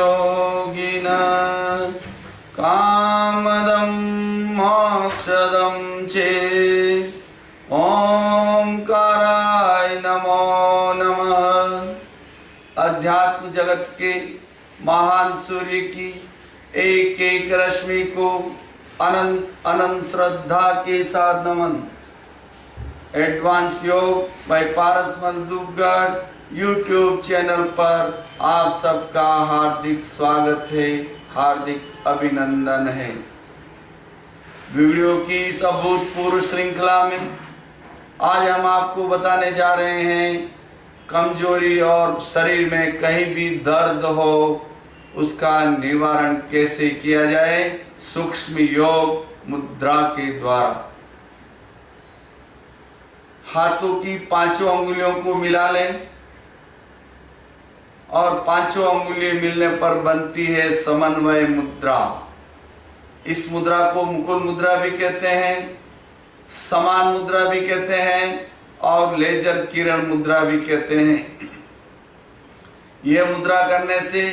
योगिन कामदं मोक्षदं चेत् ओंकाराय नमो नमः। अध्यात्म जगत के महान सूर्य की एक एक रश्मि को अनंत अनंत श्रद्धा के साथ नमन। एडवांस योग बाय पारस मधुकर यूट्यूब चैनल पर आप सबका हार्दिक स्वागत है, हार्दिक अभिनंदन है। वीडियो की इस अभूतपूर्व श्रृंखला में आज हम आपको बताने जा रहे हैं कमजोरी और शरीर में कहीं भी दर्द हो उसका निवारण कैसे किया जाए सूक्ष्म योग मुद्रा के द्वारा। हाथों की पांचों अंगुलियों को मिला लें और पांचों अंगुलियां मिलने पर बनती है समन्वय मुद्रा। इस मुद्रा को मुकुल मुद्रा भी कहते हैं, समान मुद्रा भी कहते हैं और लेजर किरण मुद्रा भी कहते हैं। यह मुद्रा करने से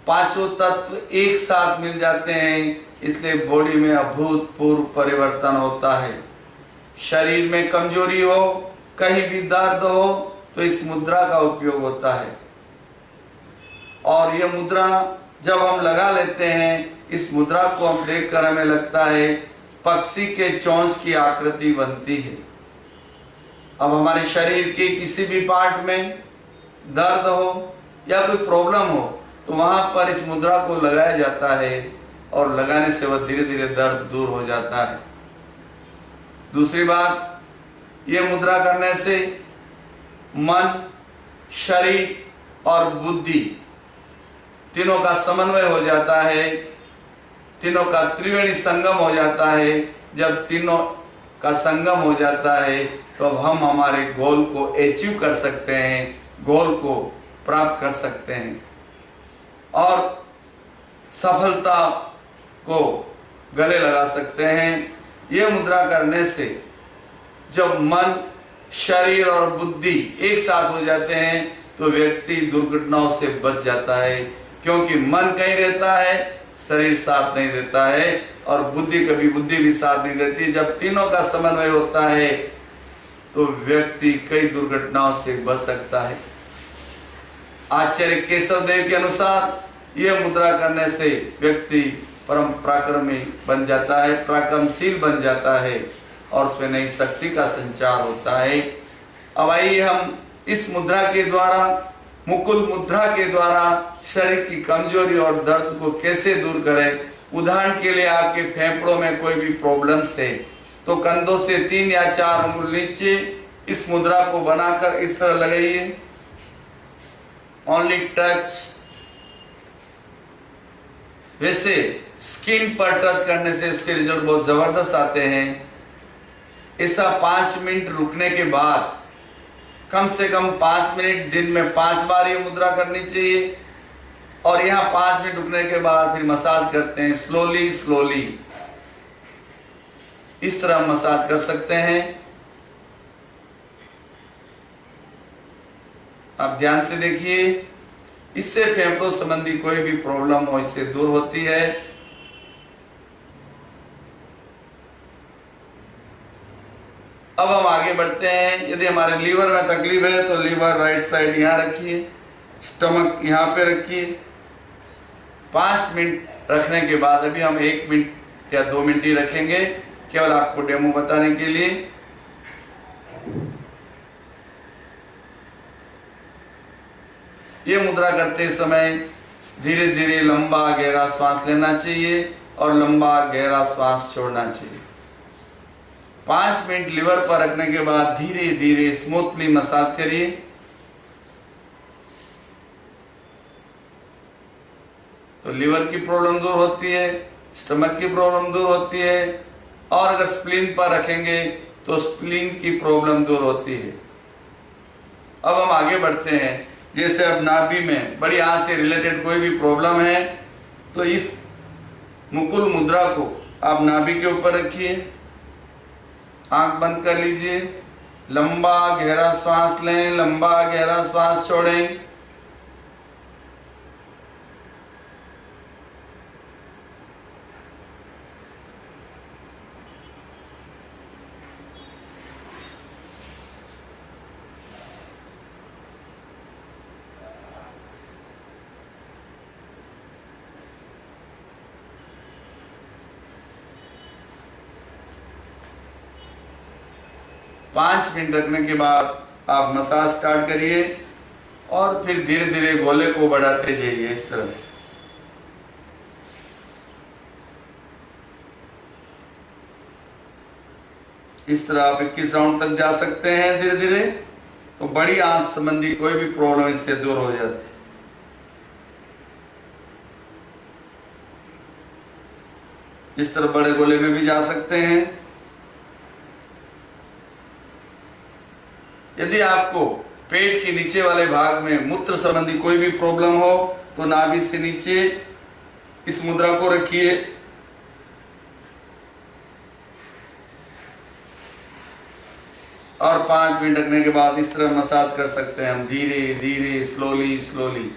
पांचों तत्व एक साथ मिल जाते हैं, इसलिए बॉडी में अभूतपूर्व परिवर्तन होता है। शरीर में कमजोरी हो, कहीं भी दर्द हो तो इस मुद्रा का उपयोग होता है। और यह मुद्रा जब हम लगा लेते हैं, इस मुद्रा को हम देखकर हमें लगता है पक्षी के चोंच की आकृति बनती है। अब हमारे शरीर के किसी भी पार्ट में दर्द हो या कोई प्रॉब्लम हो तो वहां पर इस मुद्रा को लगाया जाता है और लगाने से वह धीरे धीरे दर्द दूर हो जाता है। दूसरी बात, यह मुद्रा करने से मन, शरीर और बुद्धि तीनों का समन्वय हो जाता है, तीनों का त्रिवेणी संगम हो जाता है। जब तीनों का संगम हो जाता है तो हम हमारे गोल को अचीव कर सकते हैं, गोल को प्राप्त कर सकते हैं और सफलता को गले लगा सकते हैं। यह मुद्रा करने से जब मन, शरीर और बुद्धि एक साथ हो जाते हैं तो व्यक्ति दुर्घटनाओं से बच जाता है, क्योंकि मन कहीं रहता है, शरीर साथ नहीं देता है और बुद्धि भी साथ नहीं देती। जब तीनों का समन्वय होता है तो व्यक्ति कई दुर्घटनाओं से बच सकता है। आचार्य केशव देव के अनुसार यह मुद्रा करने से व्यक्ति परम पराक्रमी बन जाता है, पराक्रमशील बन जाता है और उसमें नई शक्ति का संचार होता है। अब आइए हम इस मुद्रा के द्वारा, मुकुल मुद्रा के द्वारा शरीर की कमजोरी और दर्द को कैसे दूर करें। उदाहरण के लिए आपके फेफड़ों में कोई भी प्रॉब्लम्स है तो कंधों से 3 या 4 अंगुल नीचे इस मुद्रा को बनाकर इस तरह लगाइए। Only touch. वैसे स्किन पर टच करने से इसके रिजल्ट बहुत जबरदस्त आते हैं। ऐसा 5 मिनट रुकने के बाद कम से कम 5 मिनट दिन में 5 बार ये मुद्रा करनी चाहिए और यहाँ 5 मिनट रुकने के बाद फिर मसाज करते हैं स्लोली स्लोली। इस तरह मसाज कर सकते हैं। आप ध्यान से देखिए, इससे फेफड़ों संबंधी कोई भी प्रॉब्लम हो इससे दूर होती है। अब हम आगे बढ़ते हैं। यदि हमारे लीवर में तकलीफ है तो लीवर राइट साइड यहाँ रखिए, स्टमक यहाँ पे रखिए। 5 मिनट रखने के बाद अभी हम 1 मिनट या 2 मिनट ही रखेंगे, केवल आपको डेमो बताने के लिए। ये मुद्रा करते समय धीरे धीरे लंबा गहरा श्वास लेना चाहिए और लंबा गहरा श्वास छोड़ना चाहिए। 5 मिनट लीवर पर रखने के बाद धीरे धीरे स्मूथली मसाज करिए। तो लीवर की प्रॉब्लम दूर होती है, स्टमक की प्रॉब्लम दूर होती है और अगर स्प्लीन पर रखेंगे तो स्प्लीन की प्रॉब्लम दूर होती है। अब हम आगे बढ़ते हैं। जैसे अब नाभि में बड़ी आंत से रिलेटेड कोई भी प्रॉब्लम है तो इस मुकुल मुद्रा को आप नाभि के ऊपर रखिए, आंख बंद कर लीजिए, लंबा गहरा श्वास लें, लंबा गहरा श्वास छोड़ें। 5 मिनट रखने के बाद आप मसाज स्टार्ट करिए और फिर धीरे धीरे गोले को बढ़ाते जाइए इस तरह। इस तरह आप 21 राउंड तक जा सकते हैं धीरे धीरे, तो बड़ी आंत संबंधी कोई भी प्रॉब्लम इससे दूर हो जाती है। इस तरह बड़े गोले में भी जा सकते हैं। यदि आपको पेट के नीचे वाले भाग में मूत्र संबंधी कोई भी प्रॉब्लम हो तो नाभि से नीचे इस मुद्रा को रखिए और 5 मिनट रखने के बाद इस तरह मसाज कर सकते हैं हम, धीरे धीरे, स्लोली स्लोली।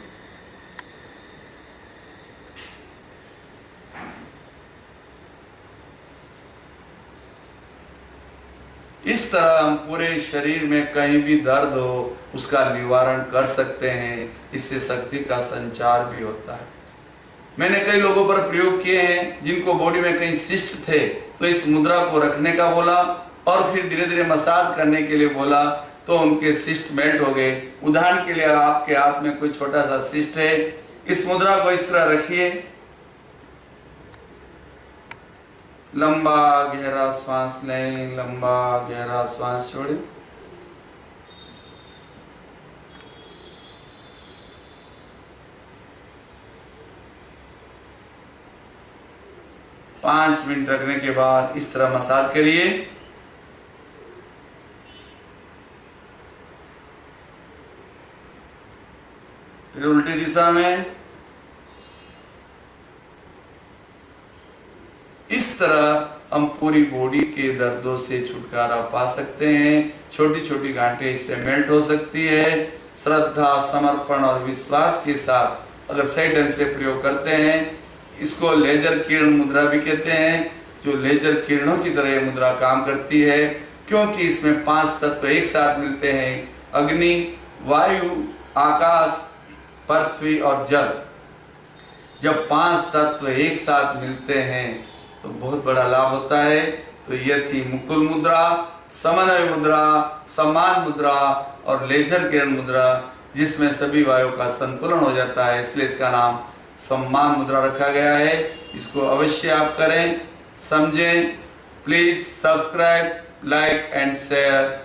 इस तरह हम पूरे शरीर में कहीं भी दर्द हो उसका निवारण कर सकते हैं। इससे शक्ति का संचार भी होता है। मैंने कई लोगों पर प्रयोग किए हैं जिनको बॉडी में कहीं शिष्ट थे, तो इस मुद्रा को रखने का बोला और फिर धीरे धीरे मसाज करने के लिए बोला तो उनके शिष्ट मेल्ट हो गए। उदाहरण के लिए आपके हाथ में कोई छोटा सा शिष्ट है, इस मुद्रा को इस तरह रखिए, लंबा गहरा श्वास लें, लंबा गहरा श्वास छोड़ें। पांच मिनट रखने के बाद इस तरह मसाज करिए। फिर उल्टी दिशा में। इस तरह हम पूरी बॉडी के दर्दों से छुटकारा पा सकते हैं। छोटी छोटी गांठें इससे मेल्ट हो सकती है। श्रद्धा, समर्पण और विश्वास के साथ अगर सही ढंग से प्रयोग करते हैं, इसको लेजर किरण मुद्रा भी कहते हैं, जो लेजर किरणों की तरह ये मुद्रा काम करती है, क्योंकि इसमें 5 तत्व एक साथ मिलते हैं, अग्नि, वायु, आकाश, पृथ्वी और जल। जब 5 तत्व एक साथ मिलते हैं तो बहुत बड़ा लाभ होता है। तो यह थी मुकुल मुद्रा, समन्वय मुद्रा, सम्मान मुद्रा और लेजर किरण मुद्रा, जिसमें सभी वायु का संतुलन हो जाता है, इसलिए इसका नाम सम्मान मुद्रा रखा गया है। इसको अवश्य आप करें, समझें। Please subscribe, like and share.